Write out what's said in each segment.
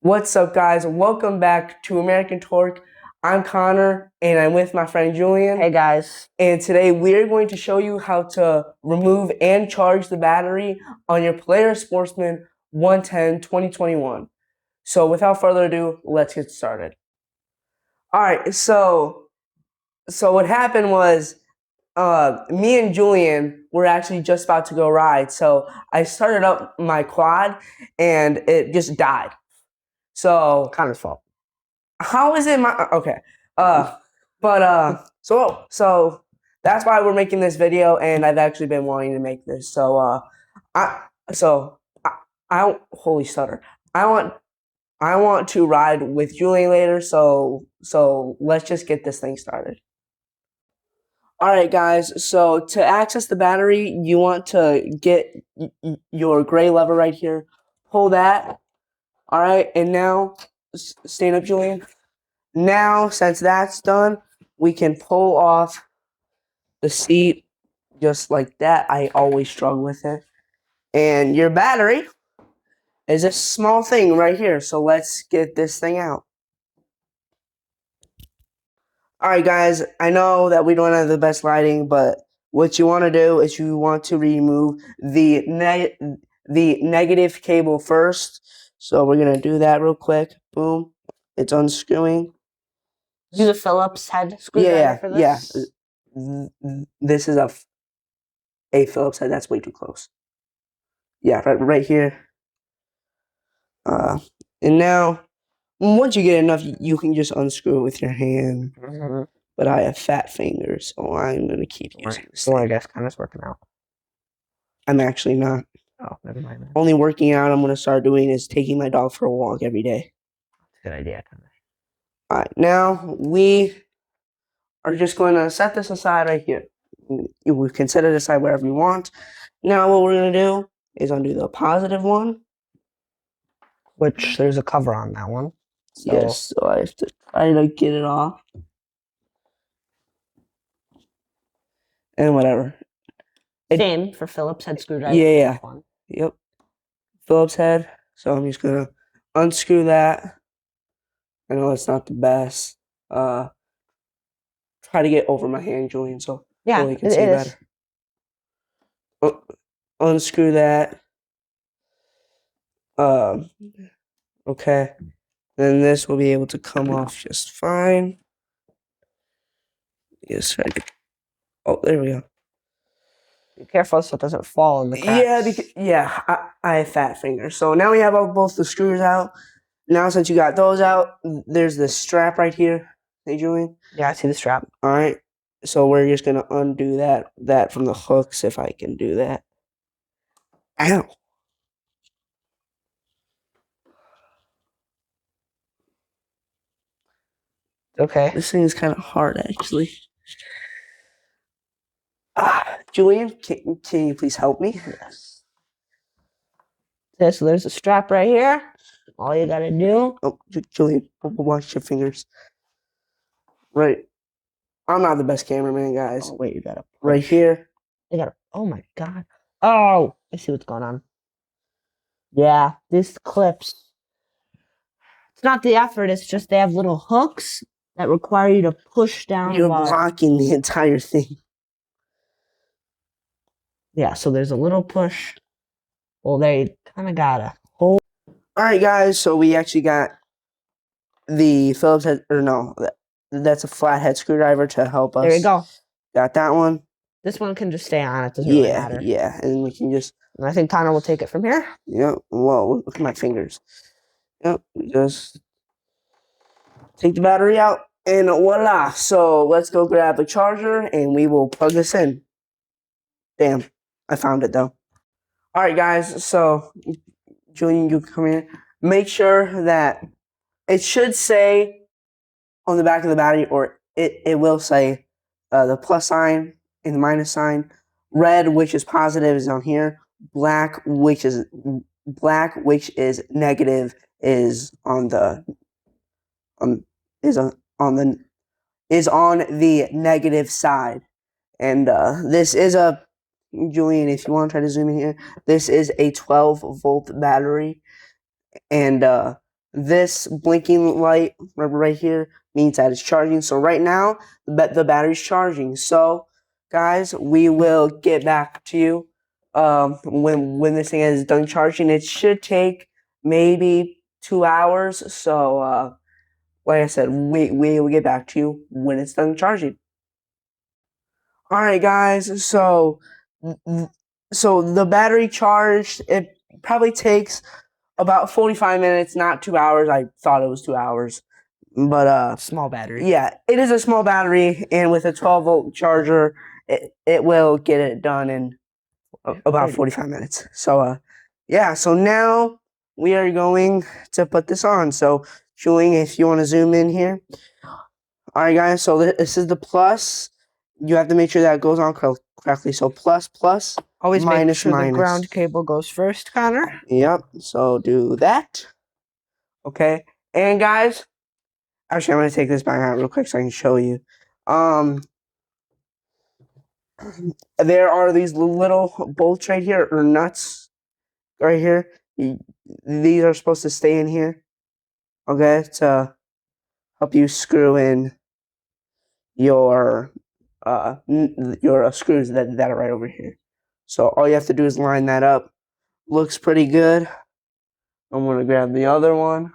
What's up, guys? Welcome back to American Torque. I'm Connor, and I'm with my friend Julian. Hey, guys. And today we're going to show you how to remove and charge the battery on your Polaris Sportsman 110 2021. So without further ado, let's get started. All right, so what happened was me and Julian were actually just about to go ride. So I started up my quad, and it just died. So Connor's fault. how is it my okay? So that's why we're making this video, and I've actually been wanting to make this. I so I don't holy stutter. I want to ride with Julian later. So let's just get this thing started. All right, guys. So to access the battery, you want to get your gray lever right here. Pull that. All right, and now stand up, Julian. Now, since that's done, we can pull off the seat just like that. I always struggle with it. And your battery is a small thing right here. So let's get this thing out. All right, guys. I know that we don't have the best lighting, but what you want to do is you want to remove the negative cable first. So we're going to do that real quick. Boom. It's unscrewing. Use a Phillips head screwdriver for this? Yeah. This is a Phillips head. That's way too close. Yeah, right here. And now, once you get enough, you can just unscrew it with your hand. Mm-hmm. But I have fat fingers, so I'm going to keep using this. Well, I guess Connor's working out. I'm actually not. Oh, never mind. Only working out I'm going to start doing is taking my dog for a walk every day. Good idea, Connor. All right, now we are just going to set this aside right here. We can set it aside wherever you want. Now what we're going to do is undo the positive one. Which there's a cover on that one. So. Yes, so I have to try to get it off. And whatever. Same for Phillips head screwdriver. Yeah. Yep. Phillips head. So I'm just going to unscrew that. I know it's not the best. Try to get over my hand, Julian, so you can see better. Unscrew that. Okay. Then this will be able to come off just fine. Yes, right. Oh, there we go. Be careful so it doesn't fall in the cracks. Yeah, I have fat fingers. So now we have both the screws out. Now since you got those out, there's this strap right here. Hey, Julian? Yeah, I see the strap. All right. So we're just going to undo that from the hooks if I can do that. Ow. Okay. This thing is kind of hard, actually. Julian, can you please help me? Yes. Okay, so there's a strap right here. All you gotta do. Oh, Julian, watch your fingers. Right. I'm not the best cameraman, guys. Oh, wait, you gotta push. Right here. You gotta. Oh my god. Oh, I see what's going on. Yeah, these clips. It's not the effort. It's just they have little hooks that require you to push down. You're blocking the entire thing. Yeah, so there's a little push. Well, they kind of gotta hold. All right, guys. So we actually got the Phillips head, or no, that's a flathead screwdriver to help us. There you go. Got that one. This one can just stay on. It doesn't really matter. Yeah, and we can just. And I think Connor will take it from here. Yep. Whoa, look at my fingers. Yep. Just take the battery out, and voila. So let's go grab a charger, and we will plug this in. Damn, I found it though. All right, guys. So, Julian, you come here. Make sure that it should say on the back of the battery, or it will say the plus sign and the minus sign. Red, which is positive, is on here. Black, which is negative, is on the negative side. And this is a, Julian, if you want to try to zoom in here, this is a 12-volt battery. And this blinking light right here means that it's charging. So right now, the battery's charging. So, guys, we will get back to you when this thing is done charging. It should take maybe 2 hours. So, like I said, we will get back to you when it's done charging. All right, guys. So the battery charged. It probably takes about 45 minutes, not 2 hours. I thought it was 2 hours. But Small battery. yeah, it is a small battery, and with a 12-volt charger, it will get it done in about 45 minutes. So yeah, so now we are going to put this on. So Julian, if you want to zoom in here. All right, guys, so this is the plus. You have to make sure that it goes on correctly. So plus, plus, Always minus, make sure minus. the ground cable goes first, Connor. Yep, so do that. Okay, and guys, actually, I'm going to take this back out real quick so I can show you. There are these little bolts right here, or nuts right here. These are supposed to stay in here, okay, to help you screw in your screws that are right over here. So all you have to do is line that up. Looks pretty good. I'm going to grab the other one.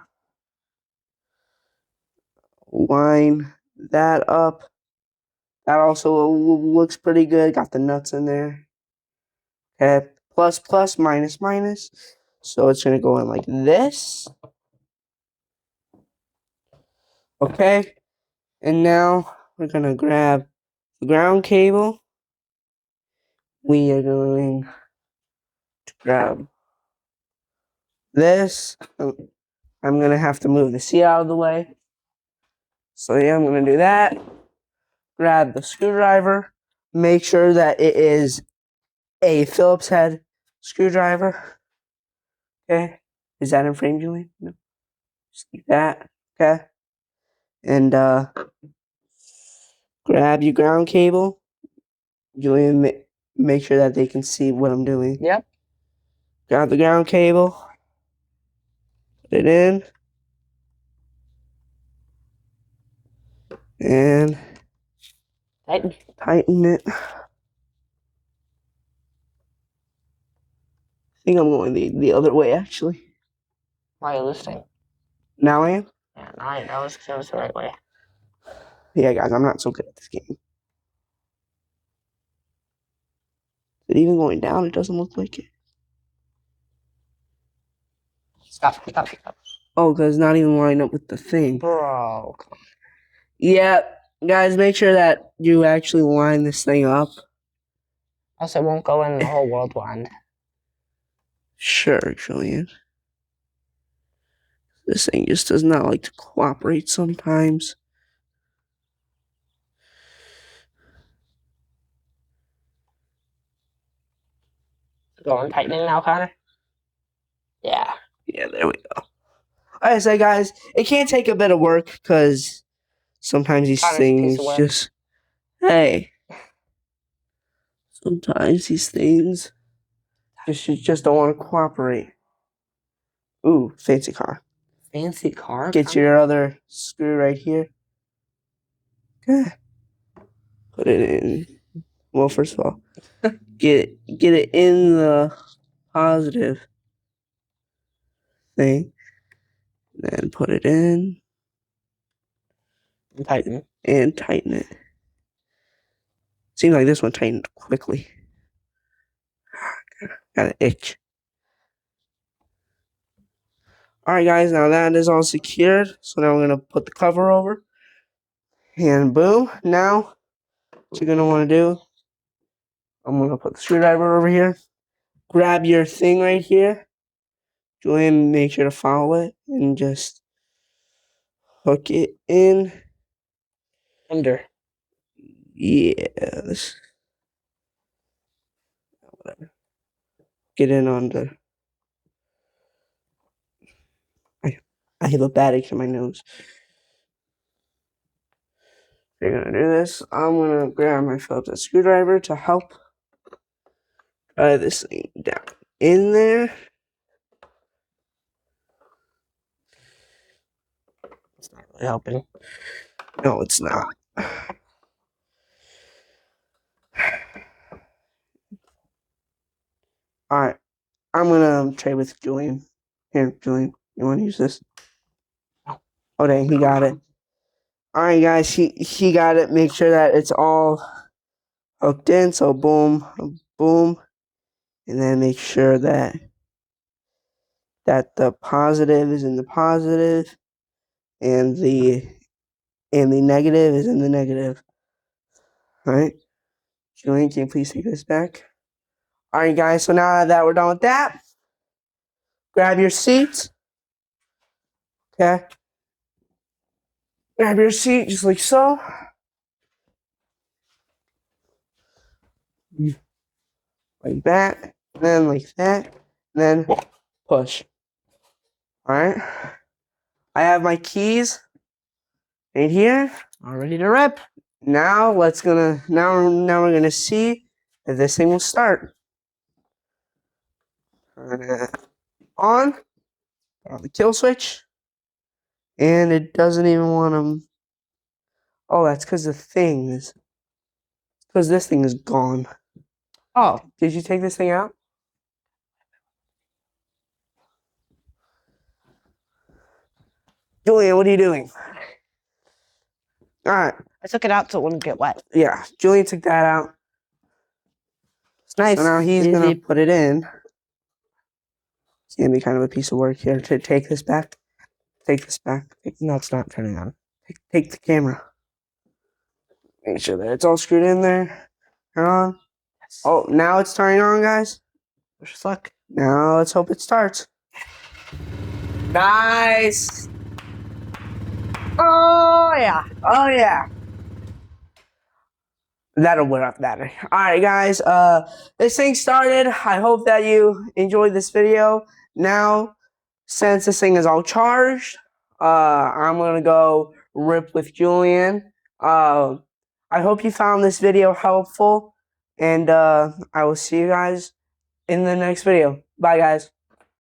Line that up. That also looks pretty good. Got the nuts in there. Okay. Plus, plus, minus, minus. So it's going to go in like this. Okay. And now we're going to grab the ground cable. We are going to grab this. I'm going to have to move the seat out of the way. So yeah, I'm going to do that. Grab the screwdriver. Make sure that it is a Phillips head screwdriver. Okay. Is that in frame, Julian? No. Just like that. Okay. And grab your ground cable. Julian, make sure that they can see what I'm doing. Yep. Grab the ground cable. Put it in. And tighten it. I think I'm going the other way, actually. Why are you listening? Now I am? Yeah, I know it's the right way. Yeah, guys, I'm not so good at this game. Is it even going down? It doesn't look like it. Stop. Oh, because it's not even lining up with the thing. Bro. Yeah, guys, make sure that you actually line this thing up. Else it won't go in the whole world will end. Sure, Julian. This thing just does not like to cooperate sometimes. Going tightening now, Connor? Yeah. Yeah, there we go. Like I say, guys, it can take a bit of work because sometimes these Connor's things just, hey, sometimes these things just don't want to cooperate. Ooh, fancy car. Fancy car? Get your other screw right here. Okay. Put it in. Well, first of all, get it in the positive thing. Then put it in. And tighten it. Seems like this one tightened quickly. Got an itch. Alright guys, now that is all secured. So now we're going to put the cover over. And boom. Now, what you're going to want to do, I'm going to put the screwdriver over here. Grab your thing right here. Julian, make sure to follow it. And just hook it in. Under. Yes. Whatever. Get in under. I have a bad itch in my nose. If you're going to do this, I'm going to grab my Phillips screwdriver to help drive this thing down in there. It's not really helping. No, it's not. All right, I'm gonna trade with Julian. Here, Julian, you want to use this? Oh, dang, he got it. All right, guys, he got it. Make sure that it's all hooked in. So boom, boom, and then make sure that the positive is in the positive, and the negative is in the negative. All right, Julian, can you please take this back? All right, guys. So now that we're done with that, grab your seats. Okay. Grab your seat just like so. Like that. And then like that. And then push. Alright. I have my keys right here. All ready to rip. Now we're gonna see if this thing will start. On the kill switch. And it doesn't even want to. Oh, that's because this thing is gone. Oh, Did you take this thing out? Julian, what are you doing? All right. I took it out so it wouldn't get wet. Yeah, Julian took that out. It's nice. So now he's Easy. going to put it in. It's going to be kind of a piece of work here to take this back. Take this back. No, it's not turning on. Take the camera. Make sure that it's all screwed in there. Turn on. Yes. Oh, now it's turning on, guys. Wish us luck. Now let's hope it starts. Nice. Oh, yeah. Oh, yeah. That'll wear off the battery. All right, guys. This thing started. I hope that you enjoyed this video. Now, since this thing is all charged, I'm gonna go rip with Julian. I hope you found this video helpful, and I will see you guys in the next video. Bye, guys.